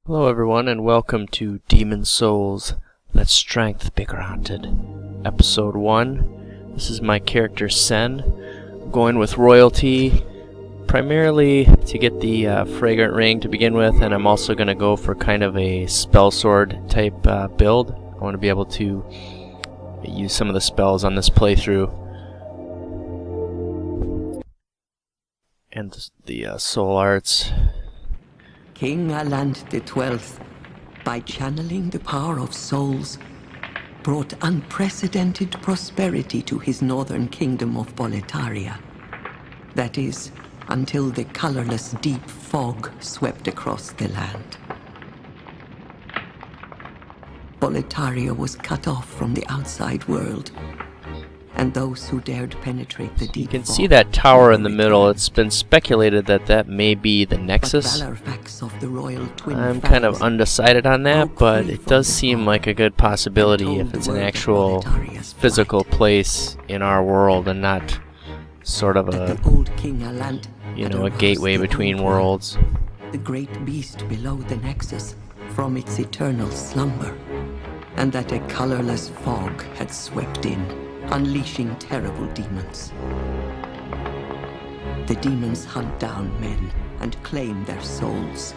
Hello everyone and welcome to Demon Souls Let Strength Be Granted, Episode 1. This is my character Sen. I'm going with royalty primarily to get the fragrant ring to begin with, and I'm also going to go for kind of a spell sword type build. I want to be able to use some of the spells on this playthrough. And the soul arts. King Aland XII, by channeling the power of souls, brought unprecedented prosperity to his northern kingdom of Boletaria. That is, until the colorless deep fog swept across the land. Boletaria was cut off from the outside world, and those who dared penetrate the deep You can see that tower in the middle. It's been speculated that that may be the Nexus. I'm kind of undecided on that, but it does seem like a good possibility if it's an actual physical place in our world and not sort of a, a gateway between worlds. The great beast below the Nexus from its eternal slumber, and that a colorless fog had swept in, unleashing terrible demons. The demons hunt down men and claim their souls.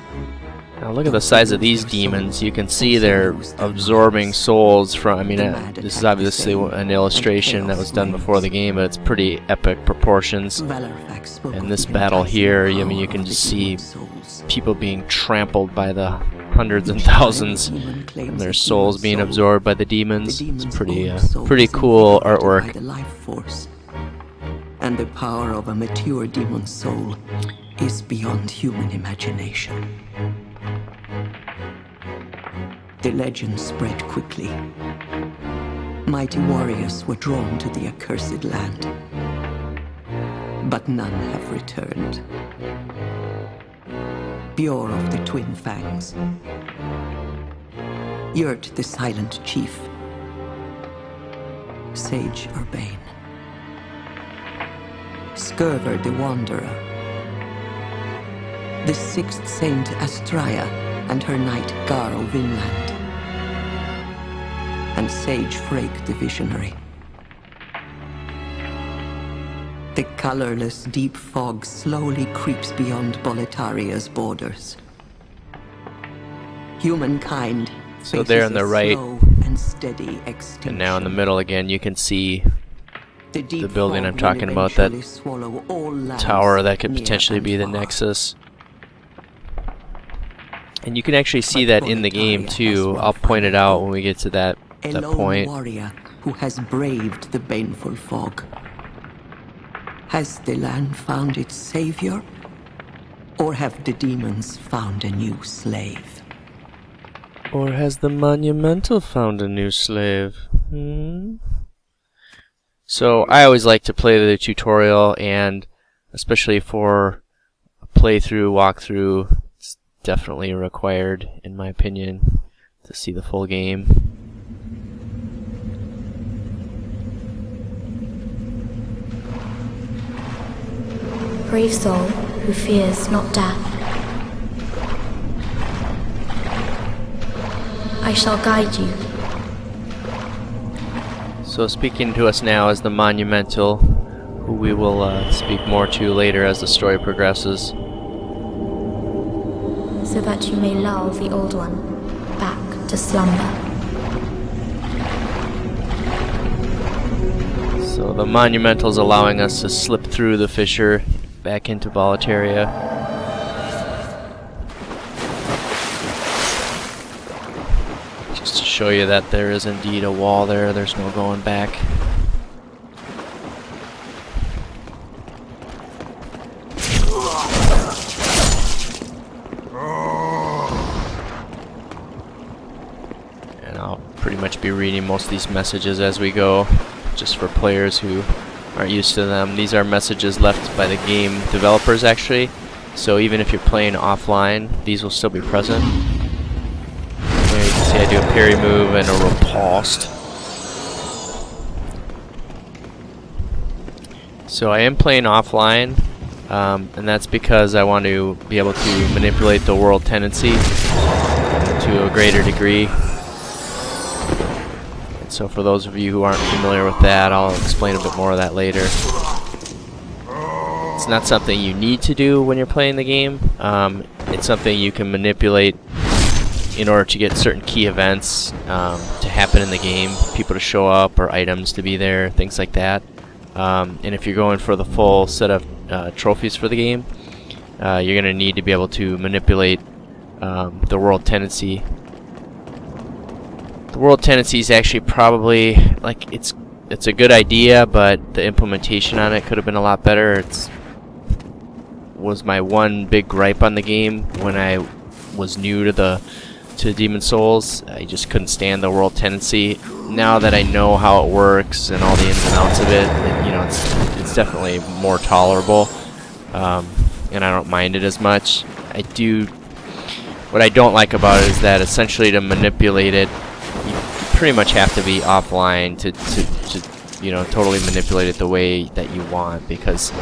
Now look at the size of these demons. You can see they're absorbing souls from, this is obviously an illustration that was done before the game, but it's pretty epic proportions. And this battle here, you can just see people being trampled by the hundreds and thousands, and their souls being absorbed by the demons. It's pretty cool artwork. And the power of a mature demon soul is beyond human imagination. The legend spread quickly. Mighty warriors were drawn to the accursed land, but none have returned. Bjor of the Twin Fangs, Yurt the Silent Chief, Sage Urbane, Skurver the Wanderer, the Sixth Saint Astraea and her knight Garl Vinland, and Sage Frake the Visionary. The colorless deep fog slowly creeps beyond Boletaria's borders. Humankind so there on the right, and steady extinction. And now in the middle again, you can see the building I'm talking about, that tower that could potentially be the Nexus. And you can actually see that in the game too. I'll point it out when we get to that point. Warrior who has braved the baneful fog. Has the land found its savior, or have the demons found a new slave? Or has the Monumental found a new slave? So I always like to play the tutorial, and especially for a playthrough, walkthrough, it's definitely required, in my opinion, to see the full game. Brave soul who fears not death. I shall guide you. So speaking to us now is the Monumental, who we will speak more to later as the story progresses. So that you may lull the old one back to slumber. So the Monumental's allowing us to slip through the fissure back into Boletaria. Just to show you that there is indeed a wall there, there's no going back. And I'll pretty much be reading most of these messages as we go, just for players who aren't used to them. These are messages left by the game developers actually, so even if you're playing offline, these will still be present. There you can see I do a parry move and a riposte. So I am playing offline, and that's because I want to be able to manipulate the world tendency. to a greater degree. And so for those of you who aren't familiar with that, I'll explain a bit more of that later. It's not something you need to do when you're playing the game. It's something you can manipulate in order to get certain key events to happen in the game, people to show up or items to be there, things like that. And if you're going for the full set of trophies for the game, you're going to need to be able to manipulate the world tendency. The world tendency is actually probably, like, it's a good idea, but the implementation on it could have been a lot better. It was my one big gripe on the game when I was new to Demon Souls. I just couldn't stand the world tendency. Now that I know how it works and all the ins and outs of it, it's definitely more tolerable, and I don't mind it as much. What I don't like about it is that essentially to manipulate it, you pretty much have to be offline to totally manipulate it the way that you want, because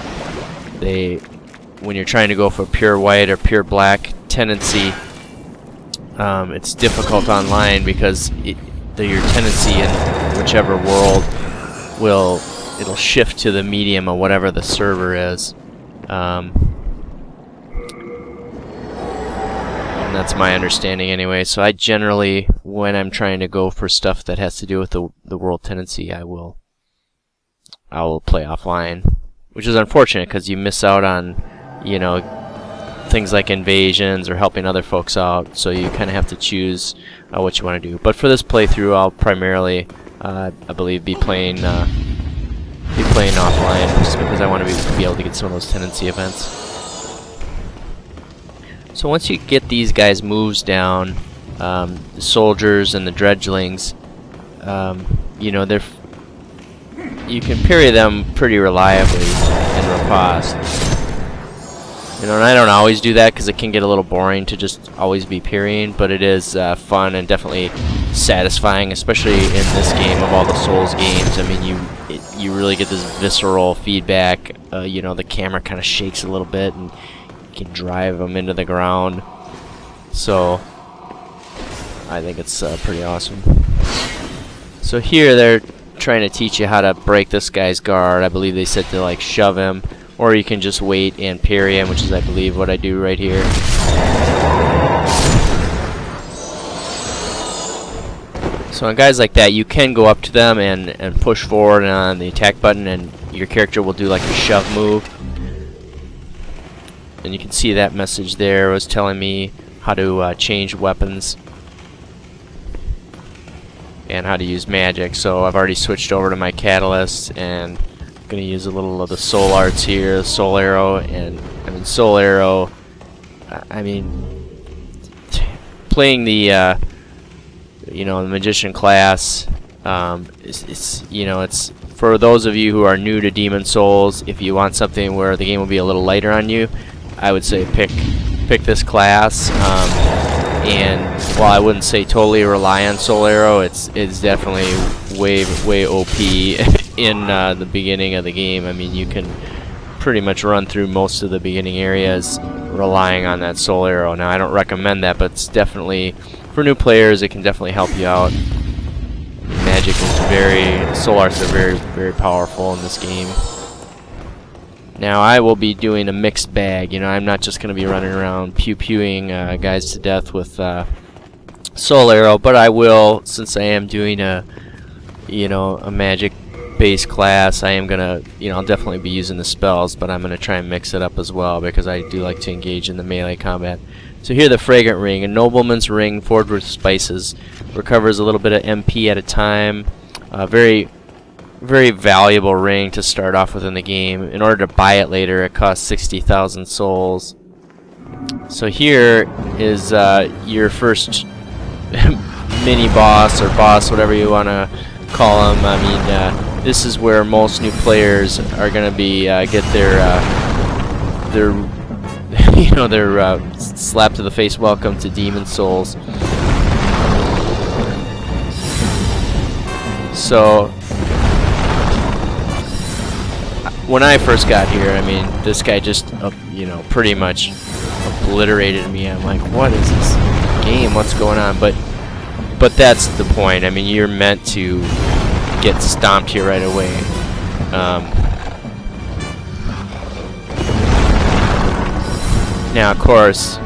when you're trying to go for pure white or pure black tendency, it's difficult online because your tendency in whichever world it'll shift to the medium of whatever the server is, and that's my understanding anyway. So I generally, when I'm trying to go for stuff that has to do with the world tendency, I will play offline, which is unfortunate because you miss out on things like invasions or helping other folks out, so you kind of have to choose what you want to do. But for this playthrough, I'll primarily, I believe, be playing offline, just because I want to be able to get some of those tendency events. So once you get these guys' moves down, the soldiers and the dredgelings, you can parry them pretty reliably in riposte. And I don't always do that because it can get a little boring to just always be parrying, but it is fun and definitely satisfying, especially in this game of all the Souls games. I mean, you really get this visceral feedback. The camera kind of shakes a little bit, and you can drive them into the ground. So I think it's pretty awesome. So here they're trying to teach you how to break this guy's guard. I believe they said to shove him, or you can just wait and parry him, which is, I believe, what I do right here. So on guys like that, you can go up to them and push forward on the attack button, and your character will do like a shove move. And you can see that message there was telling me how to change weapons and how to use magic. So I've already switched over to my catalyst, and I'm going to use a little of the soul arts here, soul arrow. And I mean, soul arrow, playing the the magician class, it's for those of you who are new to Demon Souls. If you want something where the game will be a little lighter on you, I would say pick this class. And while I wouldn't say totally rely on soul arrow, it's definitely way OP in the beginning of the game. I mean, you can pretty much run through most of the beginning areas relying on that soul arrow. Now, I don't recommend that, but it's definitely, for new players, it can definitely help you out. Magic is soul arts are very, very powerful in this game. Now, I will be doing a mixed bag. I'm not just going to be running around pew-pewing guys to death with soul arrow, but I will, since I am doing a magic-based class, I am gonna, I'll definitely be using the spells, but I'm gonna try and mix it up as well because I do like to engage in the melee combat. So here, the fragrant ring, a nobleman's ring forged with spices, recovers a little bit of MP at a time. Very, very valuable ring to start off with in the game. In order to buy it later, it costs 60,000 souls. So here is your first mini boss or boss, whatever you want to call him. I mean, this is where most new players are going to be get their slap to the face welcome to Demon Souls. So when I first got here, I mean, this guy just pretty much obliterated me. I'm like, what is this? game, what's going on? But that's the point. I mean, you're meant to get stomped here right away. Now, of course,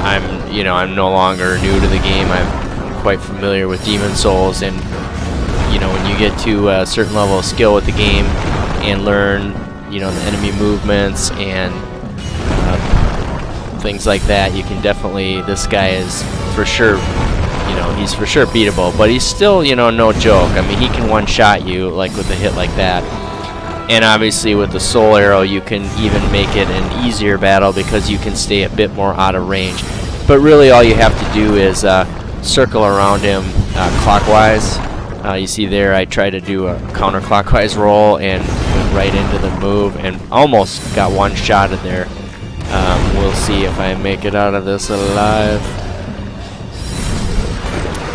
I'm no longer new to the game. I'm quite familiar with Demon Souls, and when you get to a certain level of skill with the game and learn, the enemy movements and things like that, you can definitely. This guy is for sure. He's for sure beatable, but he's still, no joke. I mean, he can one-shot you like with a hit like that. And obviously with the soul arrow, you can even make it an easier battle because you can stay a bit more out of range. But really all you have to do is circle around him clockwise. You see there I tried to do a counterclockwise roll and went right into the move and almost got one-shotted there. We'll see if I make it out of this alive.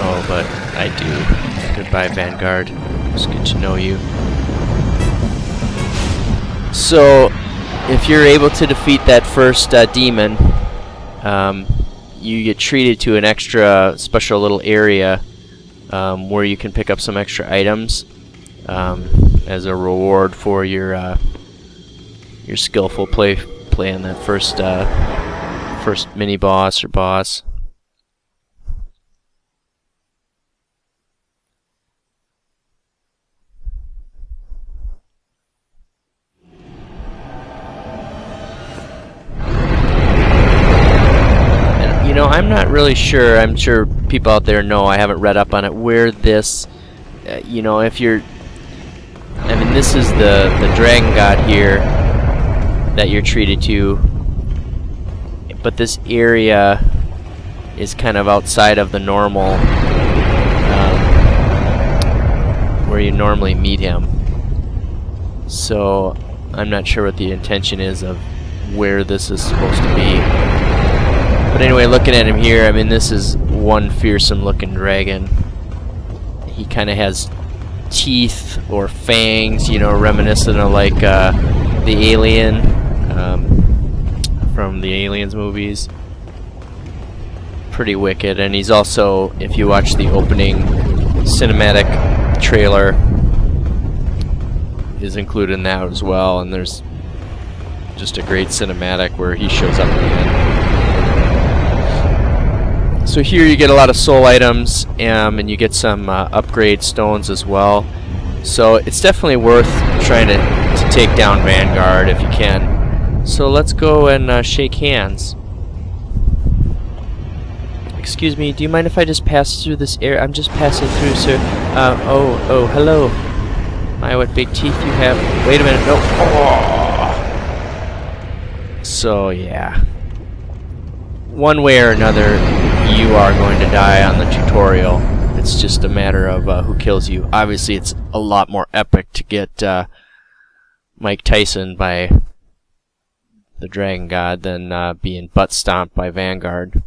Oh, but I do. Goodbye, Vanguard. It's good to know you. So, if you're able to defeat that first demon, you get treated to an extra special little area where you can pick up some extra items as a reward for your skillful play on that first mini boss or boss. I'm not really sure. I'm sure people out there know. I haven't read up on it. Where this, if you're, this is the dragon god here that you're treated to, but this area is kind of outside of the normal, where you normally meet him. So I'm not sure what the intention is of where this is supposed to be. But anyway, looking at him here, this is one fearsome looking dragon. He kind of has teeth or fangs, reminiscent of like the alien from the Aliens movies. Pretty wicked. And he's also, if you watch the opening cinematic trailer, is included in that as well. And there's just a great cinematic where he shows up at the end. So here you get a lot of soul items, and you get some upgrade stones as well. So it's definitely worth trying to take down Vanguard if you can. So let's go and shake hands. Excuse me, do you mind if I just pass through this area? I'm just passing through, sir. Oh, hello. My, what big teeth you have. Wait a minute, no. Oh. So yeah. One way or another, you are going to die on the tutorial. It's just a matter of who kills you. Obviously, it's a lot more epic to get Mike Tyson by the Dragon God than being butt stomped by Vanguard.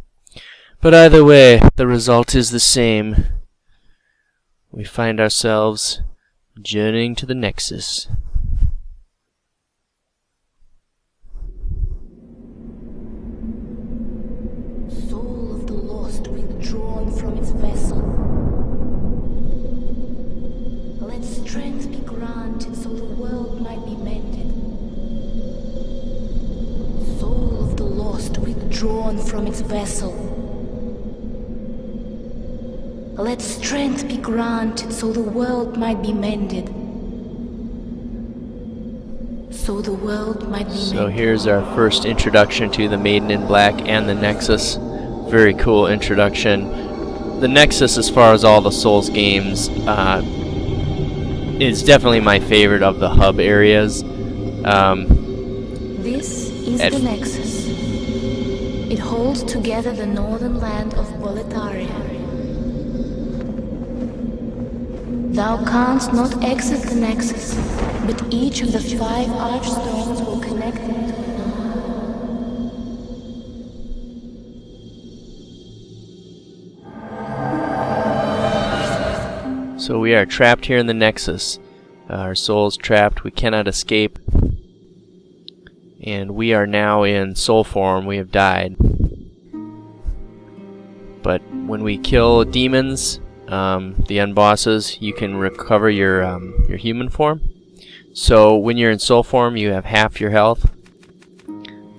But either way, the result is the same. We find ourselves journeying to the Nexus. From its vessel. Let strength be granted so the world might be mended. Soul of the lost withdrawn from its vessel. Let strength be granted so the world might be mended. So the world might be mended. So here's our first introduction to the Maiden in Black and the Nexus. Very cool introduction. The Nexus, as far as all the Souls games, is definitely my favorite of the hub areas. This is the Nexus. It holds together the northern land of Boletaria. Thou canst not exit the Nexus, but each of the 5 archstones will connect them to another. So we are trapped here in the Nexus. Our soul's trapped. We cannot escape. And we are now in soul form. We have died. But when we kill demons, the end bosses, you can recover your human form. So when you're in soul form, you have half your health.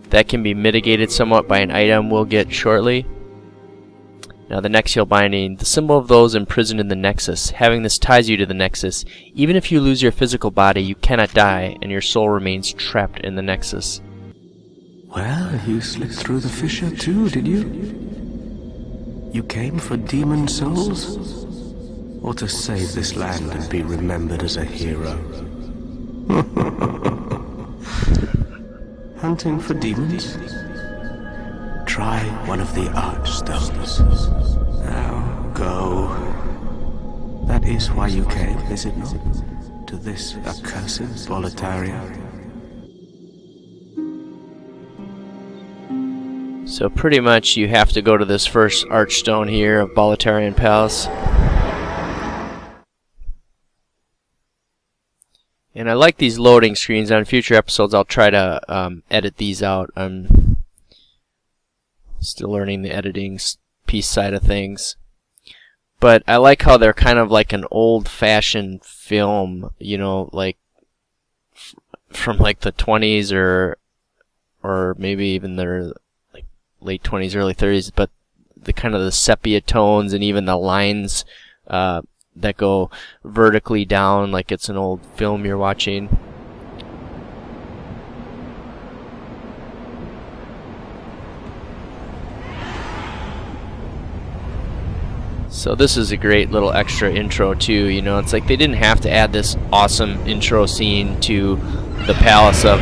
That can be mitigated somewhat by an item we'll get shortly. Now the Nexial Binding, the symbol of those imprisoned in the Nexus. Having this ties you to the Nexus. Even if you lose your physical body, you cannot die, and your soul remains trapped in the Nexus. Well, you slipped through the fissure too, did you? You came for demon souls? Or to save this land and be remembered as a hero? Hunting for demons? Try one of the Archstones. Now, go. That is why you came, is it not? To this accursed Boletaria? So pretty much you have to go to this first Archstone here of Boletarian Palace. And I like these loading screens. On future episodes I'll try to edit these out. I'm still learning the editing piece side of things. But I like how they're kind of like an old-fashioned film, you know, like from like the 20s or maybe even their like late 20s, early 30s, but the kind of the sepia tones and even the lines that go vertically down like it's an old film you're watching. So this is a great little extra intro too, you know, it's like they didn't have to add this awesome intro scene to the palace of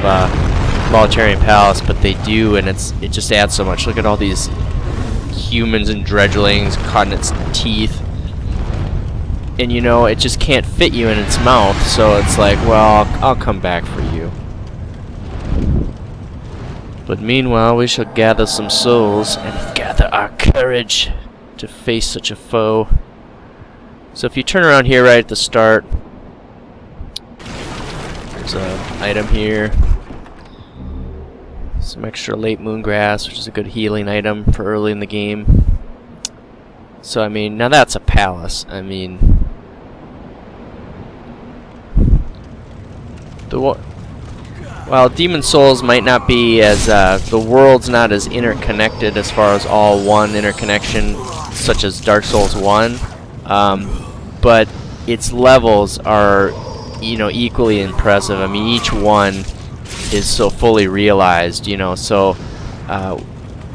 Boletarian Palace, but they do, and it just adds so much. Look at all these humans and dredgelings caught in its teeth. And you know, it just can't fit you in its mouth, so it's like, well, I'll come back for you. But meanwhile, we shall gather some souls and gather our courage to face such a foe. So if you turn around here right at the start, there's an item here. Some extra late moon grass, which is a good healing item for early in the game. So I mean, now that's a palace. I mean, while Demon Souls might not be as the world's not as interconnected as far as all one interconnection, such as Dark Souls 1, but its levels are, you know, equally impressive. I mean, each one is so fully realized, you know. So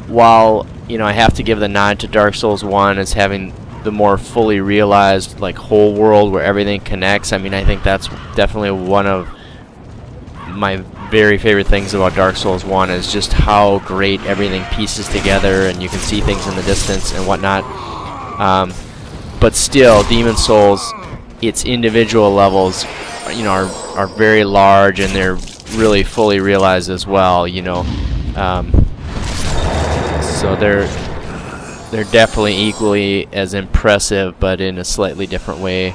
while, you know, I have to give the nod to Dark Souls 1 as having the more fully realized, like, whole world where everything connects, I mean, I think that's definitely one of my very favorite things about Dark Souls 1 is just how great everything pieces together and you can see things in the distance and whatnot. But still, Demon Souls, its individual levels, you know, are very large and they're really fully realized as well, you know. So they're definitely equally as impressive, but in a slightly different way.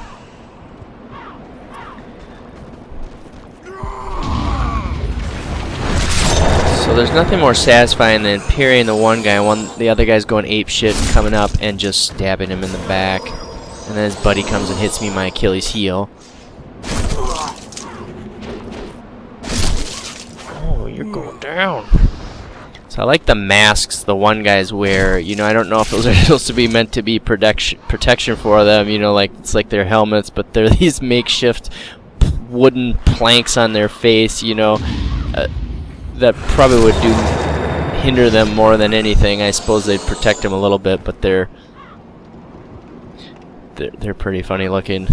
So there's nothing more satisfying than parrying the one guy, the other guy's going ape shit and coming up and just stabbing him in the back. And then his buddy comes and hits me my Achilles heel. Oh, you're going down. So I like the masks the one guys wear. You know, I don't know if those are supposed to be meant to be protection for them. You know, like it's like their helmets, but they're these makeshift wooden planks on their face. You know, that probably would hinder them more than anything. I suppose they'd protect them a little bit, but they're pretty funny looking.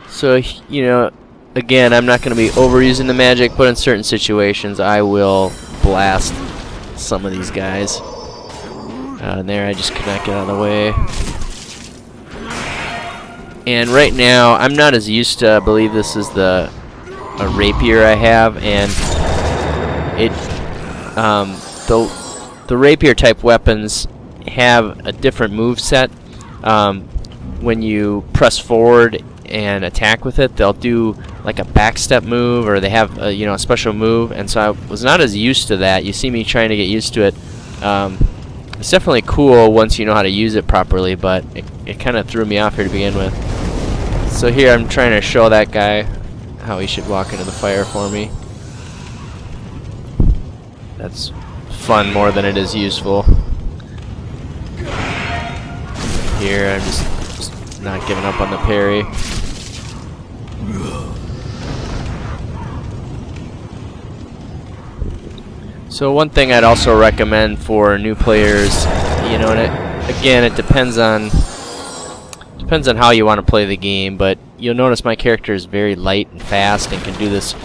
So, you know, again, I'm not going to be overusing the magic, but in certain situations I will blast some of these guys. And there, I just could not get out of the way. And right now, I'm not as used to, I believe this is a rapier I have, and it the rapier type weapons have a different move set. When you press forward and attack with it, they'll do like a backstep move, or they have a, you know, a special move, and so I was not as used to that. You see me trying to get used to it, It's definitely cool once you know how to use it properly, but it kind of threw me off here to begin with. So here I'm trying to show that guy how he should walk into the fire for me. That's fun more than it is useful. Here I'm just not giving up on the parry. So one thing I'd also recommend for new players, you know, and again it depends on how you want to play the game, but you'll notice my character is very light and fast and can do this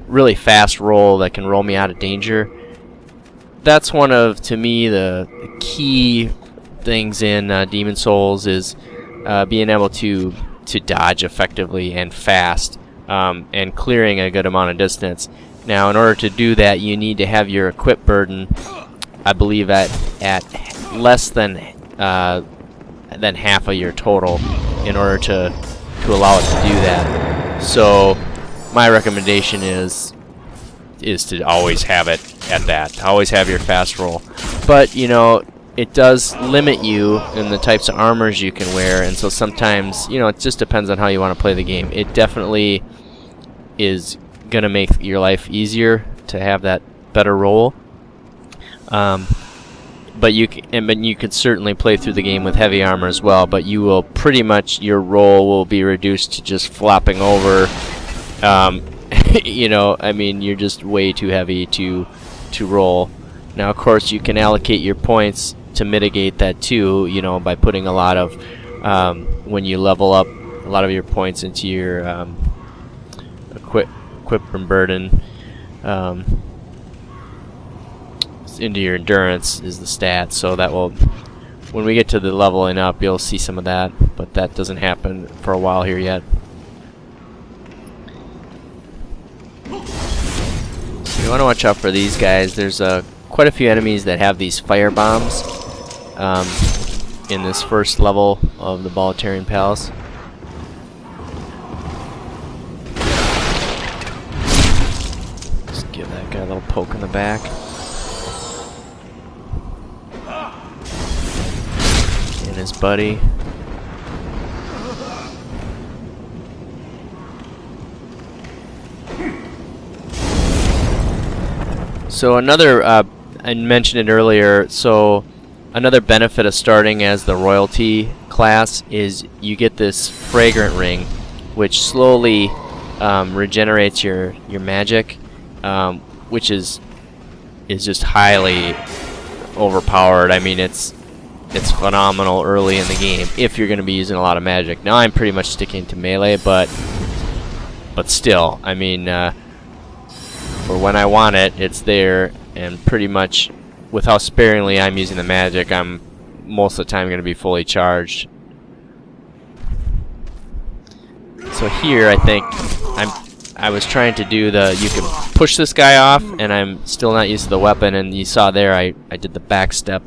really fast roll that can roll me out of danger. That's one of, to me, the key things in Demon Souls is being able to dodge effectively and fast, and clearing a good amount of distance. Now, in order to do that, you need to have your equip burden, I believe, at less than half of your total in order to allow it to do that. So, my recommendation is to always have it at that. Always have your fast roll. But, you know, it does limit you in the types of armors you can wear, and so sometimes, you know, it just depends on how you want to play the game. It definitely is gonna make your life easier to have that better roll, but you could certainly play through the game with heavy armor as well, but you will pretty much, your roll will be reduced to just flopping over. You know, I mean, you're just way too heavy to roll. Now of course you can allocate your points to mitigate that too, you know, by putting a lot of when you level up, a lot of your points into your equip and burden, into your endurance is the stat. So that will, when we get to the leveling up, you'll see some of that, but that doesn't happen for a while here yet. So you want to watch out for these guys. There's quite a few enemies that have these fire bombs in this first level of the Boletarian Palace. Give that guy a little poke in the back. And his buddy. So another, I mentioned it earlier, so another benefit of starting as the royalty class is you get this fragrant ring, which slowly regenerates your magic. Which is just highly overpowered. I mean, it's phenomenal early in the game if you're going to be using a lot of magic. Now I'm pretty much sticking to melee, but still, I mean, for when I want it, it's there, and pretty much with how sparingly I'm using the magic, I'm most of the time going to be fully charged. So here, I think I was trying to do you can push this guy off, and I'm still not used to the weapon, and you saw there I did the back step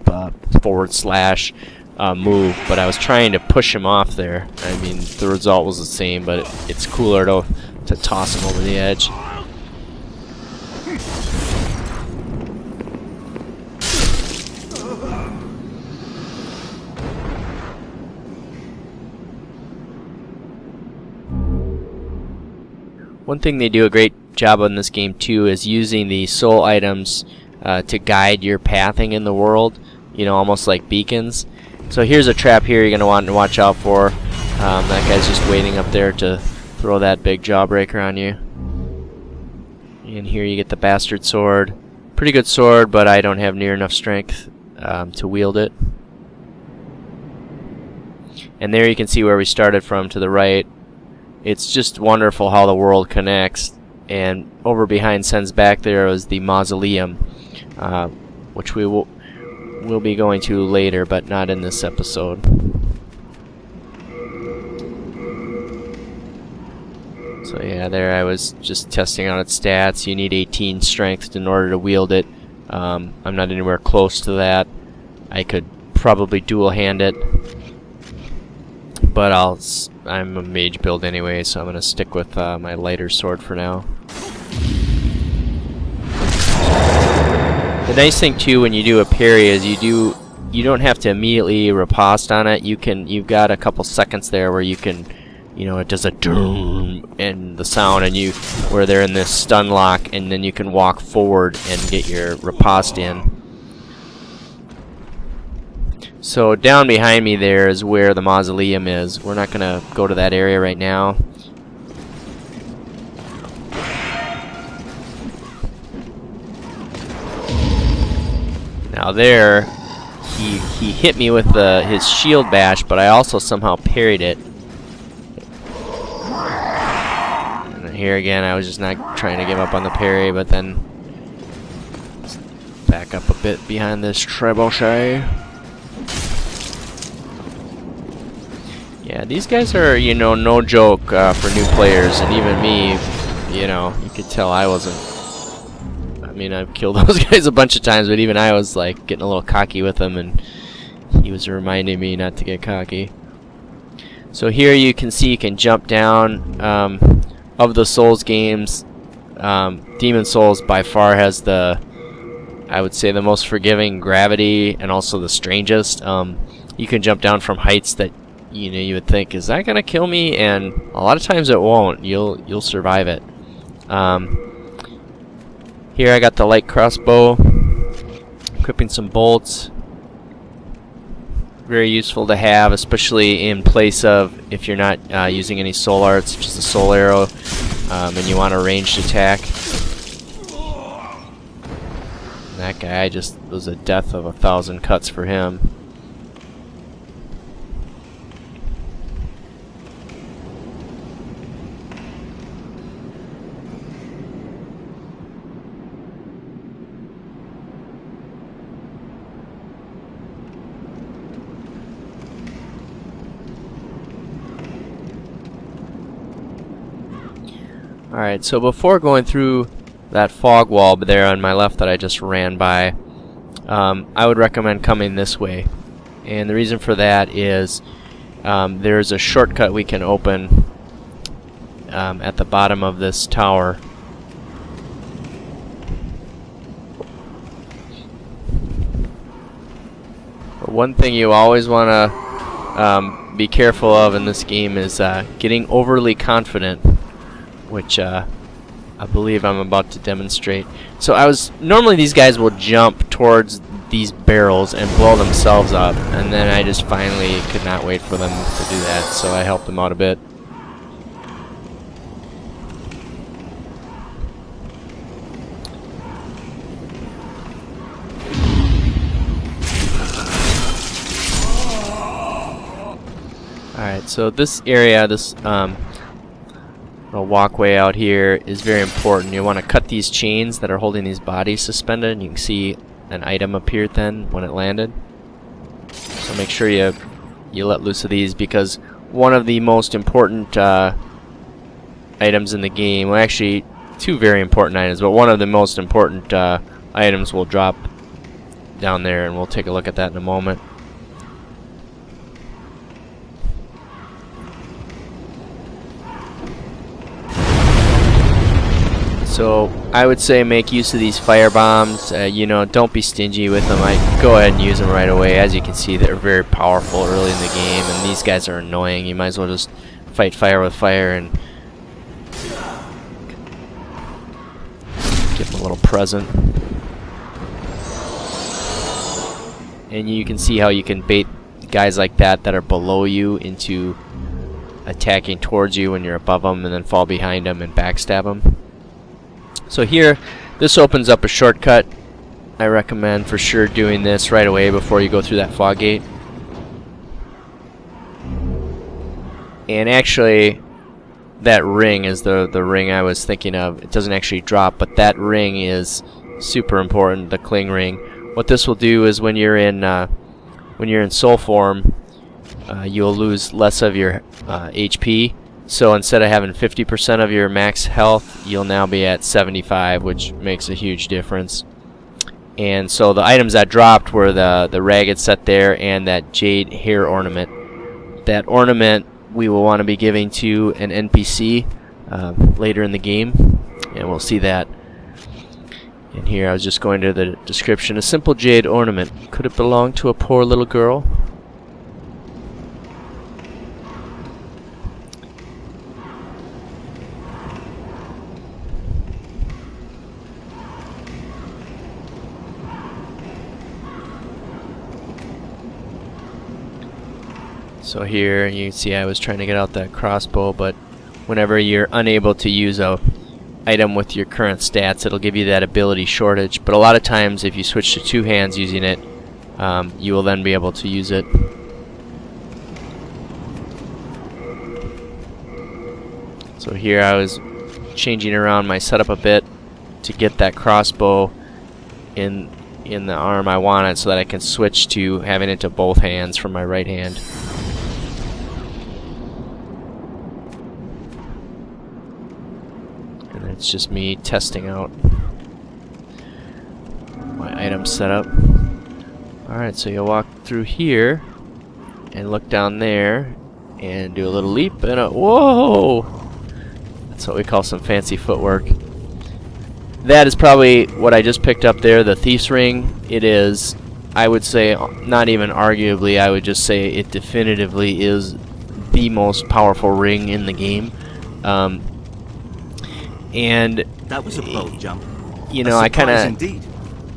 forward slash move, but I was trying to push him off there. I mean, the result was the same, but it's cooler to toss him over the edge. One thing they do a great job on this game too is using the soul items to guide your pathing in the world, you know, almost like beacons. So here's a trap here you're going to want to watch out for. That guy's just waiting up there to throw that big jawbreaker on you. And here you get the bastard sword. Pretty good sword, but I don't have near enough strength to wield it. And there you can see where we started from to the right. It's just wonderful how the world connects. And over behind Sen's back there is the mausoleum, which we'll be going to later, but not in this episode. So yeah, there I was just testing out its stats. You need 18 strength in order to wield it. I'm not anywhere close to that. I could probably dual hand it, but I'm a mage build anyway, so I'm going to stick with my lighter sword for now. The nice thing too when you do a parry is you don't have to immediately riposte on it. You've got a couple seconds there where you can, you know, it does a doom and the sound, and where they're in this stun lock, and then you can walk forward and get your riposte in. So down behind me there is where the mausoleum is. We're not gonna go to that area right now. Now there, he hit me with his shield bash, but I also somehow parried it. And here again, I was just not trying to give up on the parry, but then back up a bit behind this trebuchet. Yeah, these guys are, you know, no joke for new players, and even me, you know, you could tell I wasn't. I mean, I've killed those guys a bunch of times, but even I was like getting a little cocky with them, and he was reminding me not to get cocky. So here you can see you can jump down. Of the Souls games, Demon Souls by far has I would say, the most forgiving gravity and also the strangest. You can jump down from heights that you would think, is that gonna kill me? And a lot of times it won't. You'll survive it. Here I got the light crossbow, equipping some bolts. Very useful to have, especially in place of if you're not using any soul arts, just a soul arrow, and you want a ranged attack. And that guy just was a death of 1,000 cuts for him. Alright, so before going through that fog wall there on my left that I just ran by, I would recommend coming this way. And the reason for that is there's a shortcut we can open at the bottom of this tower. But one thing you always want to be careful of in this game is getting overly confident, which I believe I'm about to demonstrate. So normally these guys will jump towards these barrels and blow themselves up, and then I just finally could not wait for them to do that, so I helped them out a bit. Alright, so this area, this walkway out here is very important. You want to cut these chains that are holding these bodies suspended. You can see an item appeared then when it landed. So make sure you let loose of these, because one of the most important items in the game, well actually two very important items, but one of the most important items will drop down there, and we'll take a look at that in a moment. So I would say make use of these fire bombs. You know, don't be stingy with them. Go ahead and use them right away. As you can see, they're very powerful early in the game, and these guys are annoying. You might as well just fight fire with fire and give them a little present. And you can see how you can bait guys like that are below you into attacking towards you when you're above them, and then fall behind them and backstab them. So here, this opens up a shortcut. I recommend for sure doing this right away before you go through that fog gate. And actually, that ring is the ring I was thinking of. It doesn't actually drop, but that ring is super important, the cling ring. What this will do is when you're in soul form, you'll lose less of your HP. So instead of having 50% of your max health, you'll now be at 75, which makes a huge difference. And so the items that dropped were the ragged set there and that jade hair ornament. That ornament we will want to be giving to an NPC later in the game, and we'll see that. And here I was just going to the description. A simple jade ornament. Could it belong to a poor little girl? So here you can see I was trying to get out that crossbow, but whenever you're unable to use a item with your current stats, it'll give you that ability shortage. But a lot of times if you switch to 2 hands using it, you will then be able to use it. So here I was changing around my setup a bit to get that crossbow in the arm I wanted, so that I can switch to having it to both hands from my right hand. And it's just me testing out my item setup. Alright, so you'll walk through here and look down there and do a little leap and a whoa! That's what we call some fancy footwork. That is probably what I just picked up there, the Thief's Ring. It is, I would say, not even arguably, I would just say it definitively is the most powerful ring in the game. And That was a bold jump. you know, I kind of, indeed.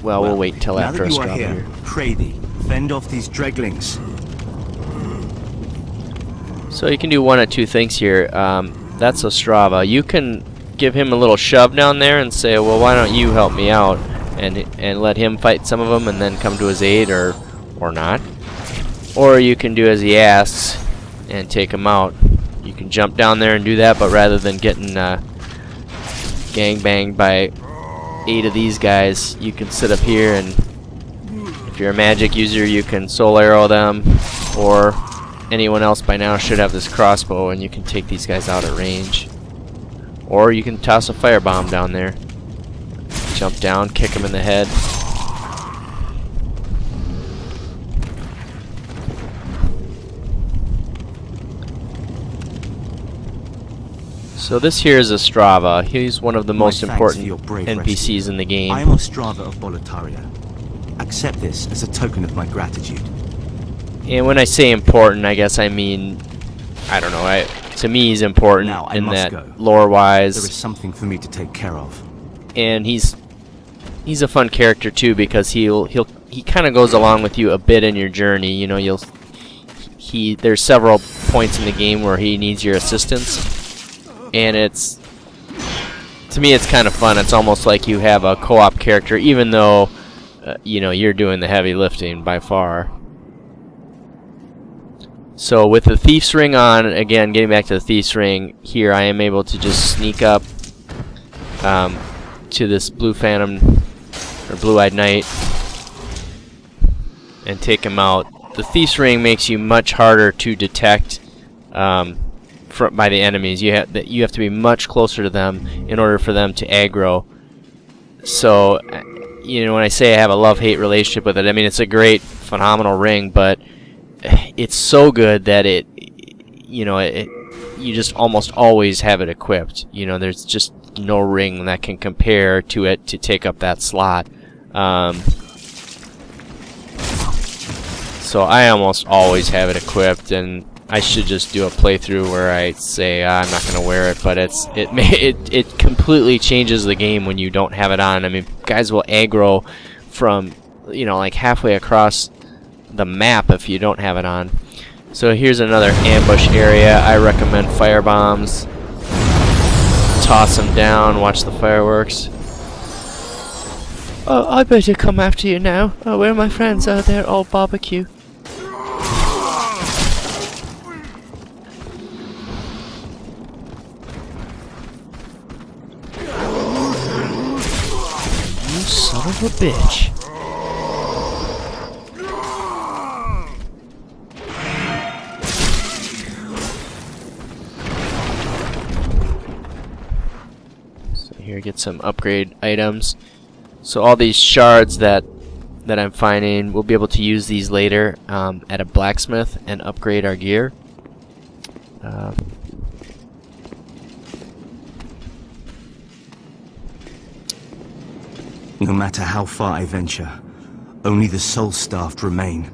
well, we'll wait until after now that you are Ostrava here, here. pray thee, fend off these dreglings. So you can do one of two things here. That's Ostrava. You can give him a little shove down there and say, well, why don't you help me out, and let him fight some of them and then come to his aid, or not. Or you can do as he asks and take him out. You can jump down there and do that, but rather than getting gangbanged by 8 of these guys, you can sit up here, and if you're a magic user, you can soul arrow them, or anyone else by now should have this crossbow, and you can take these guys out at range. Or you can toss a firebomb down there. Jump down, kick him in the head. So this here is Ostrava. He's one of the most important NPCs in the game. I am Ostrava of Boletaria. Accept this as a token of my gratitude. And when I say important, I guess I mean, I don't know, to me he's important Now, I in must that go. lore-wise. There is something for me to take care of. And he's a fun character too, because he kind of goes along with you a bit in your journey. You know, there's several points in the game where he needs your assistance, and to me it's kind of fun. It's almost like you have a co-op character, even though you know, you're doing the heavy lifting by far. So with the Thief's Ring on, again, getting back to the Thief's Ring, here I am able to just sneak up to this Blue Phantom, or Blue-Eyed Knight, and take him out. The Thief's Ring makes you much harder to detect by the enemies. You have to be much closer to them in order for them to aggro. So, you know, when I say I have a love-hate relationship with it, I mean, it's a great, phenomenal ring, but it's so good that you just almost always have it equipped. You know, there's just no ring that can compare to it to take up that slot. So I almost always have it equipped, and I should just do a playthrough where I say I'm not going to wear it, but it completely changes the game when you don't have it on. I mean, guys will aggro from, you know, like halfway across the map if you don't have it on. So here's another ambush area. I recommend fire bombs. Toss them down, watch the fireworks. Oh, I better come after you now. Oh, where are my friends? Oh, they're all barbecue. You son of a bitch. Here, get some upgrade items. So all these shards that I'm finding, we'll be able to use these later at a blacksmith and upgrade our gear. No matter how far I venture, only the soul-starved remain.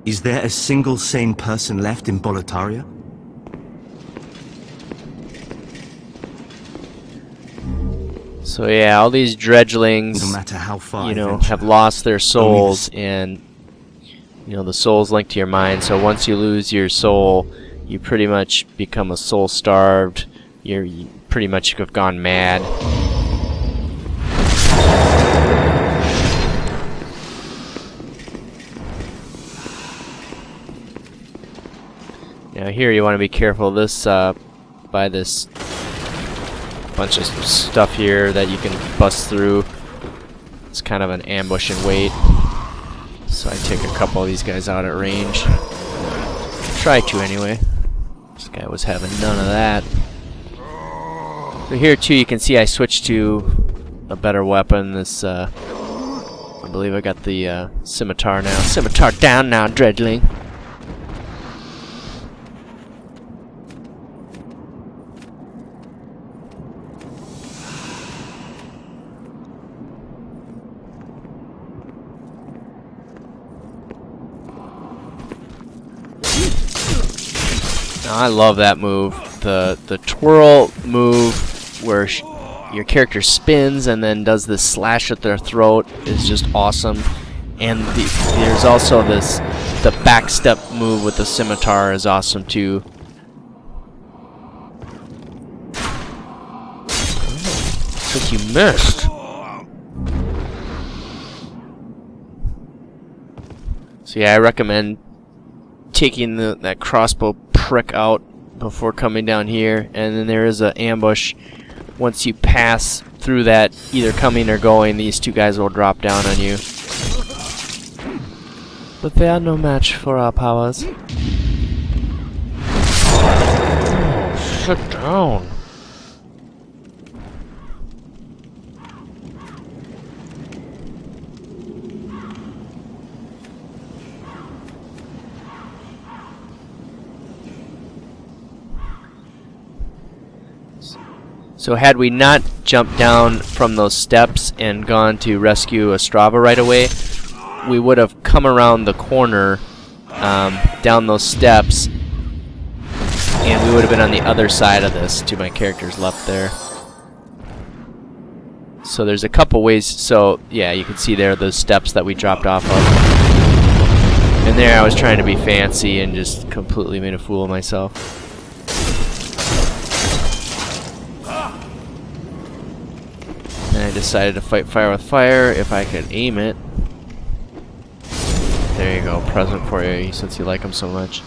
Is there a single sane person left in Boletaria? So yeah, all these dredgelings, No matter how far you I know, venture, have lost their souls, only and you know the soul's linked to your mind. So once you lose your soul, you pretty much become a soul-starved. You pretty much have gone mad. Now here you want to be careful. This by this bunch of stuff here that you can bust through. It's kind of an ambush and wait. So I take a couple of these guys out at range. Try to anyway. This guy was having none of that. So here too you can see I switched to a better weapon. This I believe I got the scimitar now. Scimitar down now, dredgeling. I love that move. The twirl move where your character spins and then does this slash at their throat is just awesome. And there's also the backstep move with the scimitar is awesome too. I think you missed. So yeah, I recommend taking that crossbow prick out before coming down here, and then there is an ambush. Once you pass through that, either coming or going, these two guys will drop down on you. But they are no match for our powers. Oh, sit down. So had we not jumped down from those steps and gone to rescue Ostrava right away, we would have come around the corner down those steps, and we would have been on the other side of this to my character's left there. So there's a couple ways. So yeah, you can see there those steps that we dropped off of. And there I was trying to be fancy and just completely made a fool of myself. And I decided to fight fire with fire if I could aim it. There you go, present for you since you like them so much.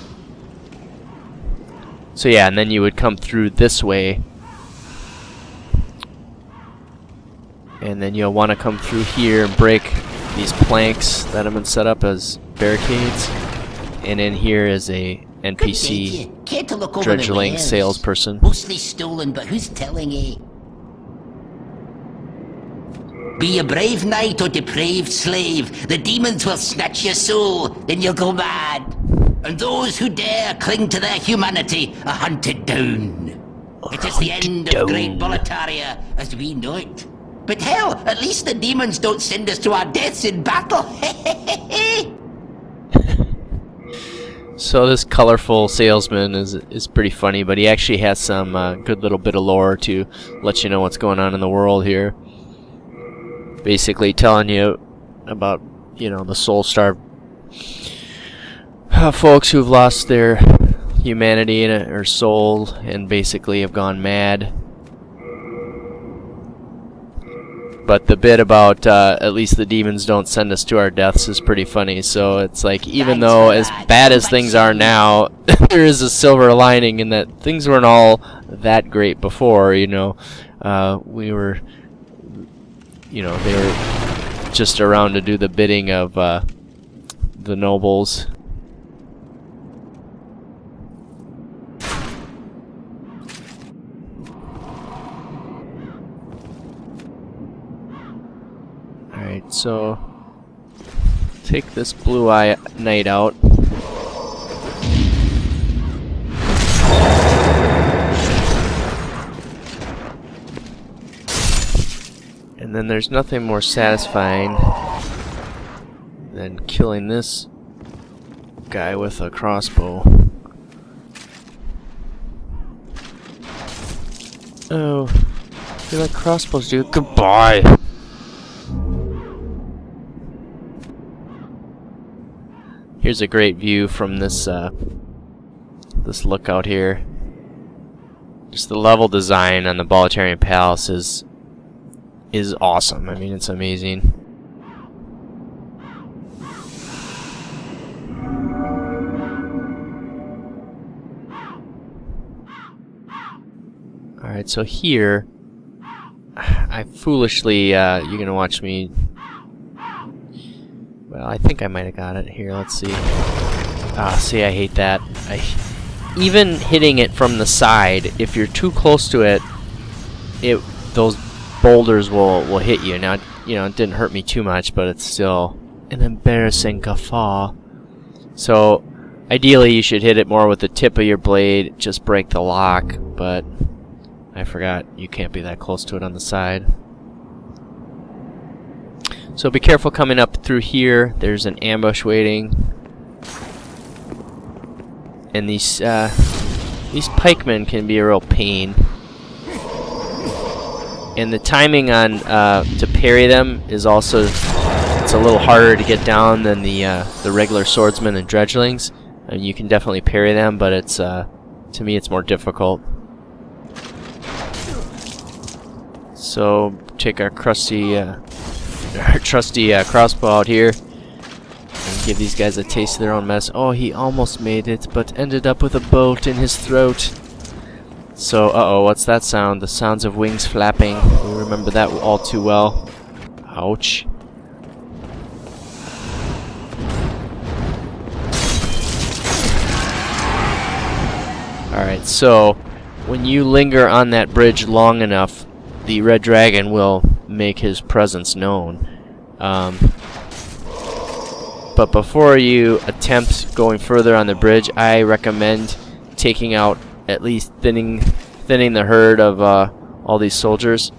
So yeah, and then you would come through this way. And then you'll want to come through here and break these planks that have been set up as barricades. And in here is a NPC dredgeling salesperson. Mostly stolen, but who's telling you? Be a brave knight or depraved slave, the demons will snatch your soul, then you'll go mad. And those who dare cling to their humanity are hunted down. It is the end of Great Boletaria as we know it. But hell, at least the demons don't send us to our deaths in battle. So this colorful salesman is pretty funny, but he actually has some good little bit of lore to let you know what's going on in the world here. Basically telling you about, you know, the soul-starved folks who've lost their humanity or soul and basically have gone mad. But the bit about at least the demons don't send us to our deaths is pretty funny. So it's like, even though as bad as things are now, there is a silver lining in that things weren't all that great before, you know. We were, you know, they were just around to do the bidding of the nobles. Alright, so take this blue eye knight out. And And then there's nothing more satisfying than killing this guy with a crossbow. Oh, I feel like crossbows do. Goodbye! Here's a great view from this this lookout here. Just the level design on the Boletarian Palace is awesome. I mean, it's amazing. Alright, so here, I foolishly, you're gonna watch me. Well, I think I might have got it. Here, let's see. Ah, see, I hate that. Even hitting it from the side, if you're too close to it, those boulders will hit you. Now, you know, it didn't hurt me too much, but it's still an embarrassing guffaw. So, ideally, you should hit it more with the tip of your blade, just break the lock, but I forgot you can't be that close to it on the side. So be careful coming up through here. There's an ambush waiting. And these pikemen can be a real pain. And the timing on to parry them is also, it's a little harder to get down than the regular swordsmen and dredgelings. I mean, you can definitely parry them, but it's to me it's more difficult. So take our trusty crossbow out here and give these guys a taste of their own mess. Oh, he almost made it, but ended up with a bolt in his throat. So, uh-oh, what's that sound? The sounds of wings flapping. We remember that all too well. Ouch. Alright, so when you linger on that bridge long enough, the red dragon will make his presence known. But before you attempt going further on the bridge, I recommend taking out, at least thinning the herd of all these soldiers,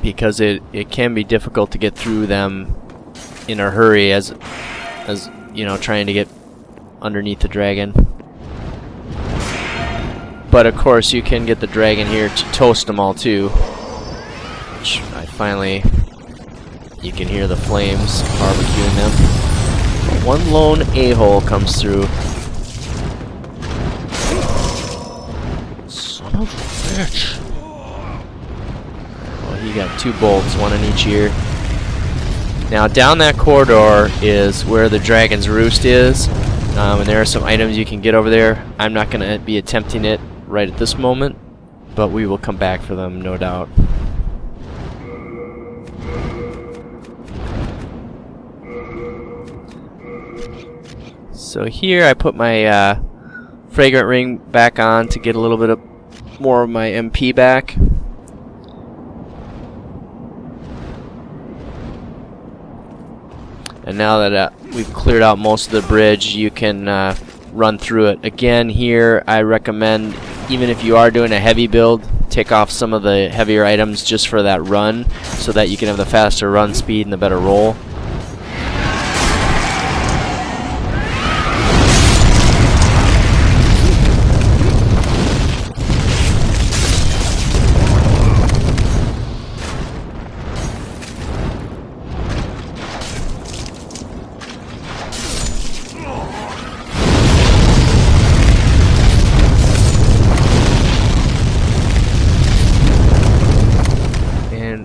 because it can be difficult to get through them in a hurry, as you know, trying to get underneath the dragon. But of course, you can get the dragon here to toast them all too. Which I finally, you can hear the flames barbecuing them. One lone a-hole comes through. Son of a bitch. Well, he got 2 bolts, one in each ear. Now down that corridor is where the dragon's roost is. And there are some items you can get over there. I'm not going to be attempting it right at this moment, but we will come back for them, no doubt. So here I put my fragrant ring back on to get a little bit of more of my MP back. And now that we've cleared out most of the bridge, you can run through it. Again, here I recommend, even if you are doing a heavy build, take off some of the heavier items just for that run, so that you can have the faster run speed and the better roll.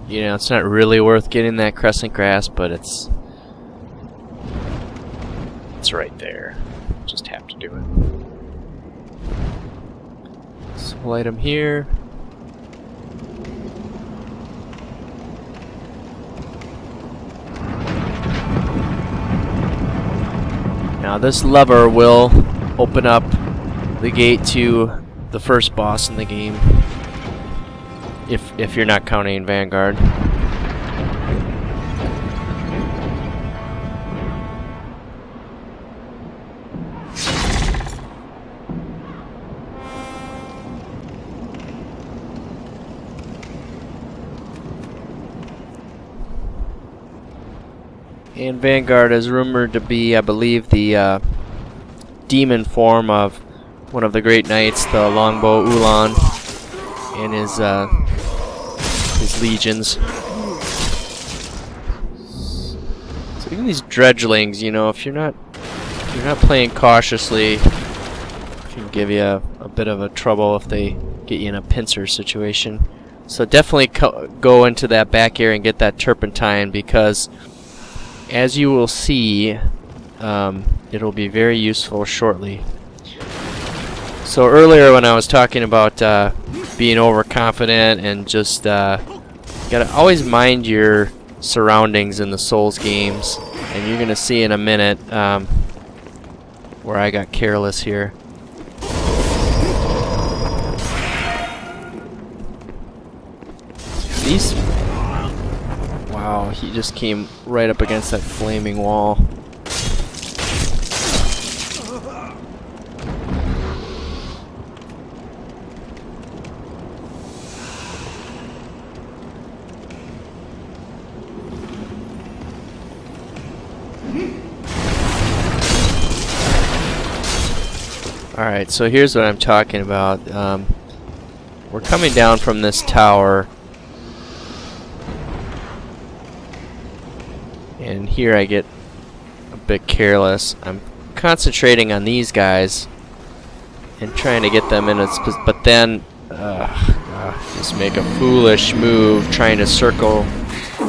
You know, it's not really worth getting that crescent grass, but it's right there. Just have to do it. So we'll item here. Now this lever will open up the gate to the first boss in the game. If you're not counting Vanguard. And Vanguard is rumored to be, I believe, the demon form of one of the great knights, the longbow Ulan, and his legions. So even these dredgelings, you know, if you're not playing cautiously, can give you a bit of a trouble if they get you in a pincer situation. So definitely go into that back area and get that turpentine, because as you will see, it'll be very useful shortly. So earlier when I was talking about being overconfident and just gotta always mind your surroundings in the Souls games, and you're gonna see in a minute where I got careless here. These, wow, he just came right up against that flaming wall. Alright, so here's what I'm talking about. We're coming down from this tower, and here I get a bit careless. I'm concentrating on these guys and trying to get them in a but then just make a foolish move trying to circle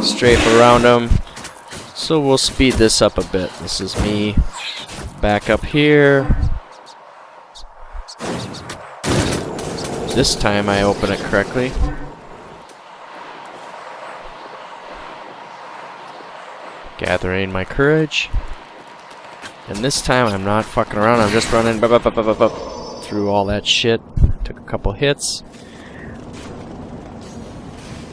strafe around them. So we'll speed this up a bit. This is me back up here. This time I open it correctly. Gathering my courage. And this time I'm not fucking around, I'm just running through all that shit. Took a couple hits.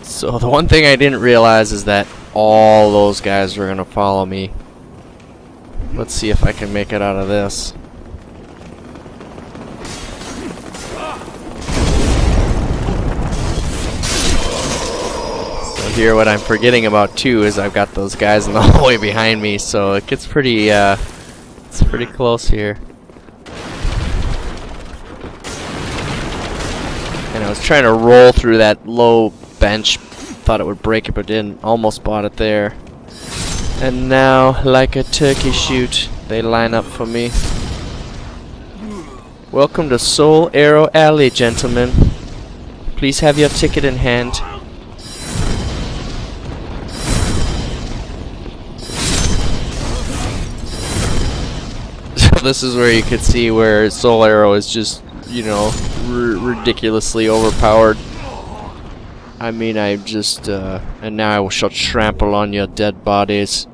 So the one thing I didn't realize is that all those guys were gonna follow me. Let's see if I can make it out of this. Here, what I'm forgetting about too is I've got those guys in the hallway behind me, so it gets pretty it's pretty close here. And I was trying to roll through that low bench, thought it would break it but didn't, almost bought it there. And now, like a turkey shoot, they line up for me. Welcome to Soul Arrow Alley, gentlemen. Please have your ticket in hand. This is where you could see where Soul Arrow is just, you know, ridiculously overpowered. I mean, I'm just, and now I shall trample on your dead bodies.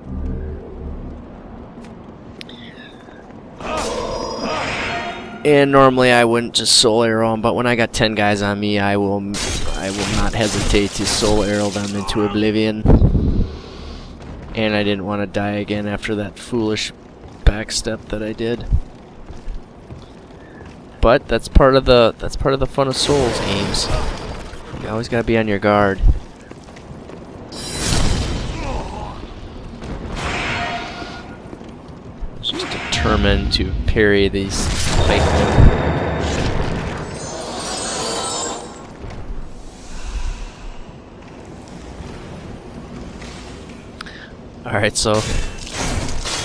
And normally I wouldn't just Soul Arrow them, but when I got 10 guys on me, I will not hesitate to Soul Arrow them into oblivion. And I didn't want to die again after that foolish backstep that I did. But that's part of the fun of Souls games. You always gotta be on your guard. Just determined to parry these pikemen. Alright, so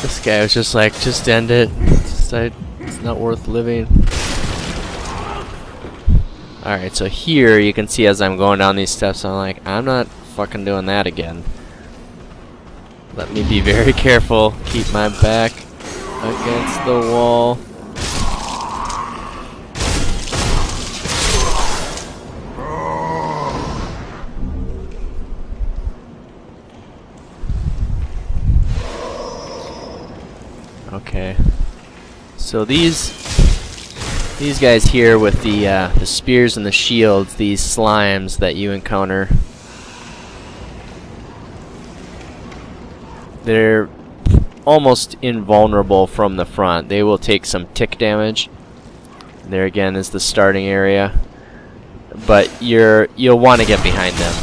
this guy was just like, just end it. It's not worth living. Alright, so here you can see as I'm going down these steps, I'm like, I'm not fucking doing that again. Let me be very careful. Keep my back against the wall. Okay, so these guys here with the spears and the shields, these slimes that you encounter, they're almost invulnerable from the front. They will take some tick damage. There again is the starting area, but you'll want to get behind them.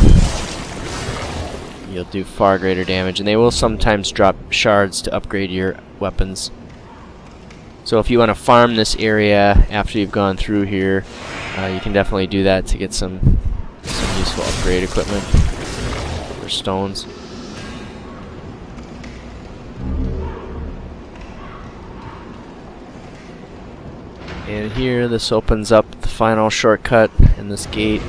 you'll do far greater damage, and they will sometimes drop shards to upgrade your weapons. So if you want to farm this area after you've gone through here, you can definitely do that to get some useful upgrade equipment or stones. And here, this opens up the final shortcut in this gate.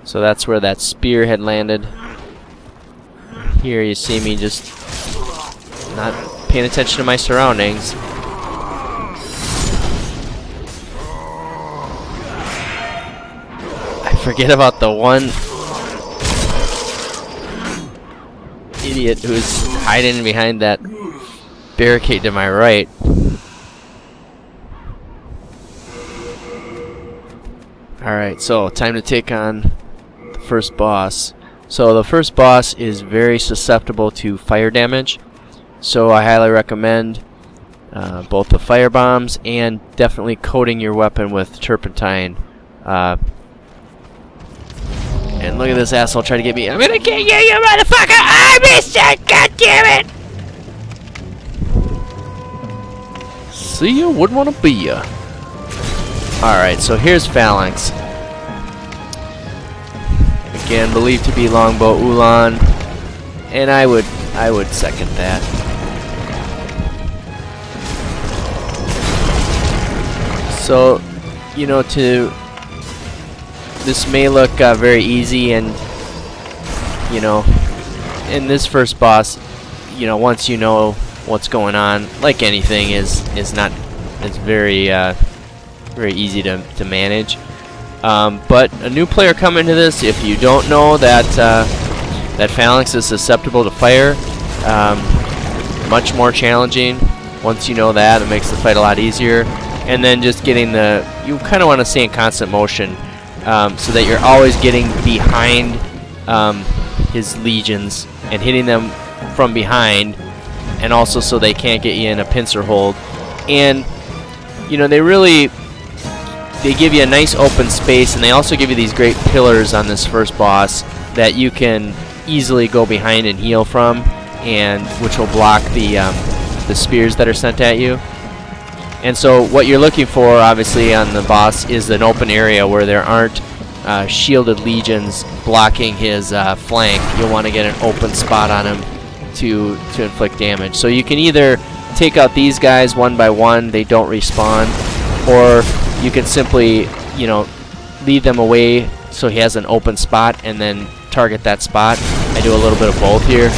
So that's where that spear had landed. Here you see me just not paying attention to my surroundings. I forget about the one idiot who's hiding behind that barricade to my right. Alright, so time to take on the first boss. So the first boss is very susceptible to fire damage, so I highly recommend both the fire bombs and definitely coating your weapon with turpentine. And look at this asshole try to get me. I'm gonna kill you, you motherfucker! I missed it! God damn it! See ya, wouldn't wanna be ya. Alright, so here's Phalanx. Again, believed to be Longbow Ulan, and I would second that. So, you know, this may look very easy, and you know, in this first boss, you know, once you know what's going on, like anything, is very very easy to manage. But a new player coming to this, if you don't know that that Phalanx is susceptible to fire, much more challenging. Once you know that, it makes the fight a lot easier. And then just getting you kind of want to stay in constant motion, so that you're always getting behind his legions and hitting them from behind, and also so they can't get you in a pincer hold. And you know, they give you a nice open space, and they also give you these great pillars on this first boss that you can easily go behind and heal from, and which will block the spears that are sent at you. And so what you're looking for, obviously, on the boss is an open area where there aren't shielded legions blocking his flank. You'll want to get an open spot on him to inflict damage. So you can either take out these guys one by one, they don't respawn, or you can simply, you know, lead them away so he has an open spot and then target that spot. I do a little bit of both here,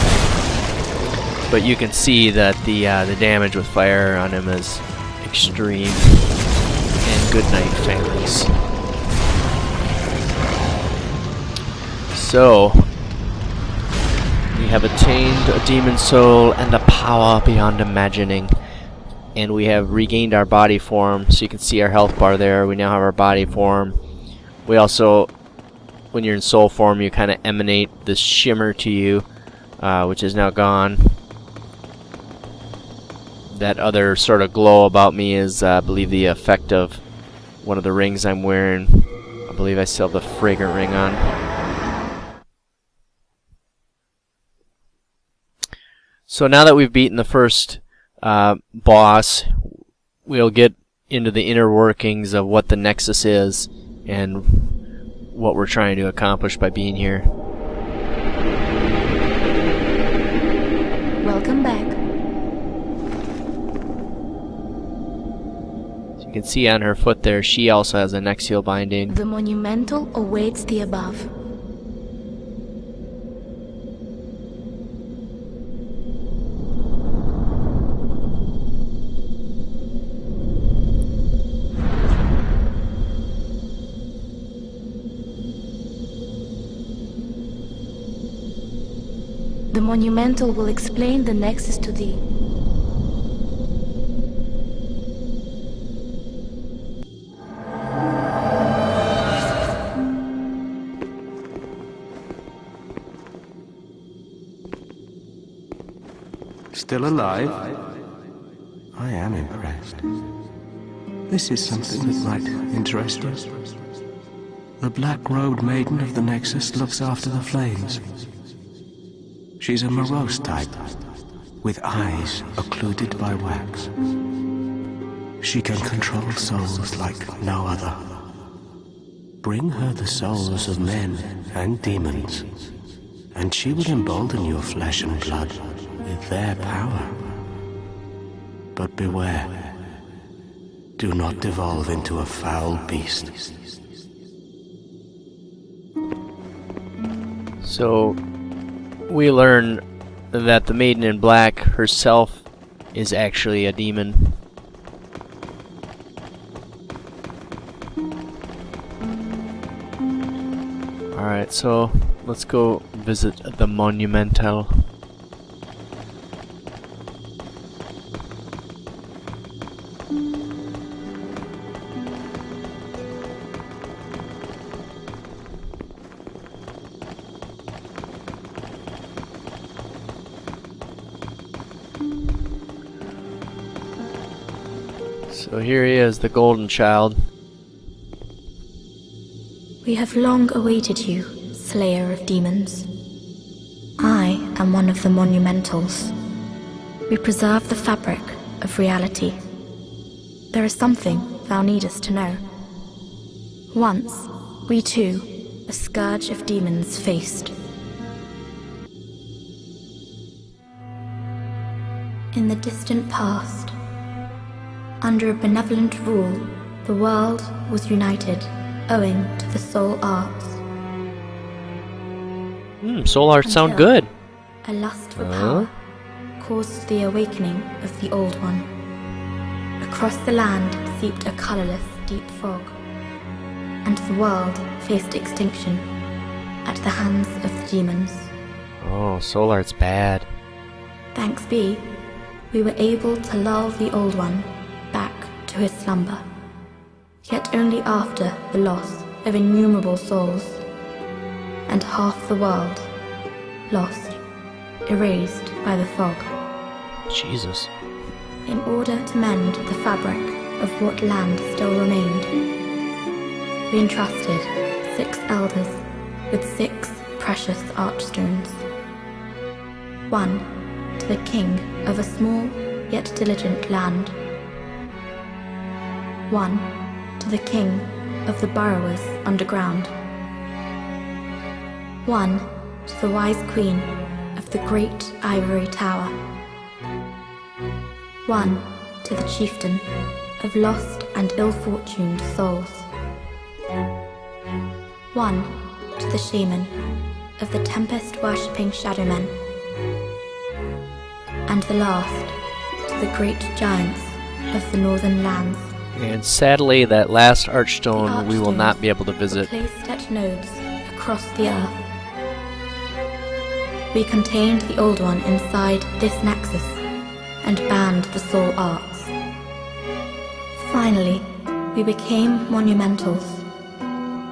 but you can see that the damage with fire on him is extreme. And good night, Phalanx. So we have attained a demon soul and a power beyond imagining. And we have regained our body form, so you can see our health bar there. We now have our body form. We also, when you're in soul form, you kind of emanate this shimmer to you, which is now gone. That other sort of glow about me is, I believe, the effect of one of the rings I'm wearing. I believe I still have the fragrant ring on. So now that we've beaten the first boss, we'll get into the inner workings of what the Nexus is and what we're trying to accomplish by being here. Welcome back. So you can see on her foot there, she also has a Nexial binding. The monumental awaits the above. The monumental will explain the Nexus to thee. Still alive? I am impressed. This is something that might interest us. The black-robed maiden of the Nexus looks after the flames. She's a morose type, with eyes occluded by wax. She can control souls like no other. Bring her the souls of men and demons, and she will embolden your flesh and blood with their power. But beware. Do not devolve into a foul beast. So, we learn that the Maiden in Black herself is actually a demon. Alright, so let's go visit the Monumental. So here he is, the Golden Child. We have long awaited you, Slayer of Demons. I am one of the Monumentals. We preserve the fabric of reality. There is something thou needest to know. Once, we too, a scourge of demons faced. In the distant past, under a benevolent rule, the world was united, owing to the soul arts. Soul arts sound Until good. A lust for power caused the awakening of the Old One. Across the land seeped a colorless, deep fog, and the world faced extinction at the hands of the demons. Oh, soul art's bad. Thanks be, we were able to lull the Old One back to his slumber, yet only after the loss of innumerable souls, and half the world lost, erased by the fog. Jesus. In order to mend the fabric of what land still remained, we entrusted 6 elders with 6 precious archstones. 1 to the king of a small yet diligent land. 1 to the king of the burrowers underground. 1 to the wise queen of the great ivory tower. 1 to the chieftain of lost and ill-fortuned souls. 1 to the shaman of the tempest-worshipping shadowmen. And the last to the great giants of the northern lands. And sadly, that last archstone we will not be able to visit. Placed at nodes across the earth. We contained the Old One inside this nexus and banned the soul arts. Finally, we became monumentals,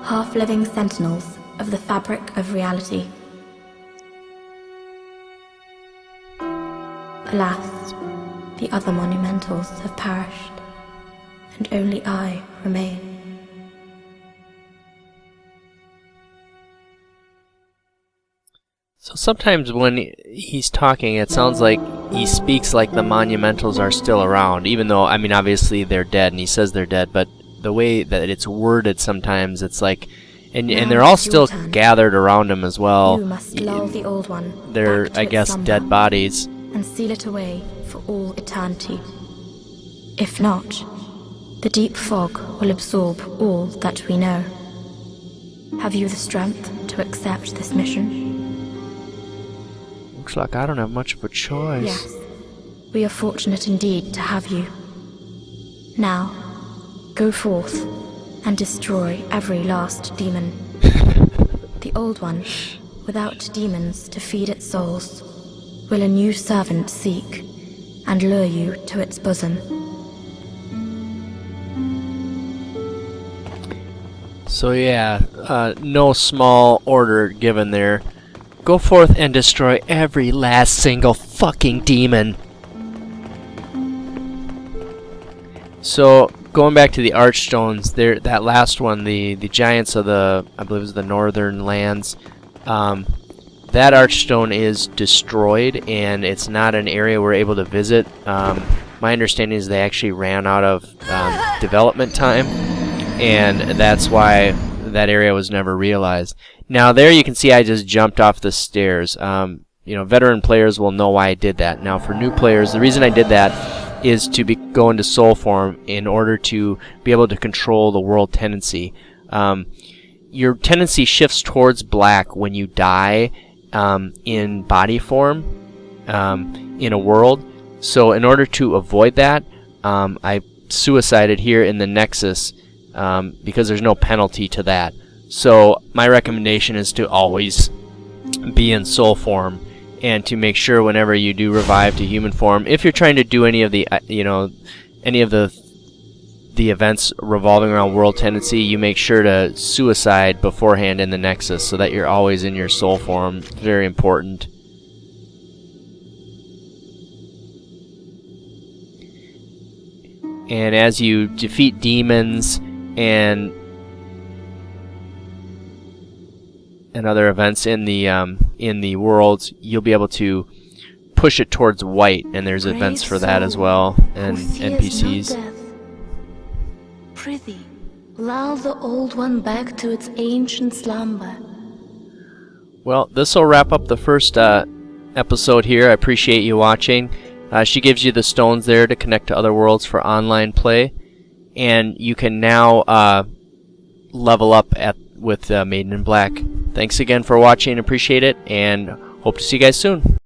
half-living sentinels of the fabric of reality. Alas, the other monumentals have perished, and only I remain. So sometimes when he's talking, it sounds like he speaks like the Monumentals are still around, even though, I mean, obviously they're dead, and he says they're dead, but the way that it's worded sometimes, it's like, and they're all still gathered around him as well. You must lull the Old One. They're, I guess, dead bodies. And seal it away for all eternity. If not, the deep fog will absorb all that we know. Have you the strength to accept this mission? Looks like I don't have much of a choice. Yes, we are fortunate indeed to have you. Now, go forth and destroy every last demon. The Old One, without demons to feed its souls, will a new servant seek and lure you to its bosom. So yeah, no small order given there. Go forth and destroy every last single fucking demon. So going back to the Archstones, there, that last one, the giants of the, I believe it was the Northern Lands, that Archstone is destroyed, and it's not an area we're able to visit. My understanding is they actually ran out of development time, and that's why that area was never realized. Now there you can see I just jumped off the stairs. You know, veteran players will know why I did that. Now for new players, the reason I did that is to go into soul form in order to be able to control the world tendency. Your tendency shifts towards black when you die in body form in a world. So in order to avoid that, I suicided here in the Nexus because there's no penalty to that. So my recommendation is to always be in soul form, and to make sure whenever you do revive to human form, if you're trying to do any of the any of the events revolving around world tendency, you make sure to suicide beforehand in the Nexus so that you're always in your soul form. Very important. And as you defeat demons and other events in the worlds, you'll be able to push it towards white, and there's events for that as well, and NPCs. Prithee, lull the old one back to its ancient slumber. Well, this will wrap up the first episode here. I appreciate you watching. She gives you the stones there to connect to other worlds for online play, and you can now level up with Maiden in Black. Thanks again for watching, appreciate it, and hope to see you guys soon.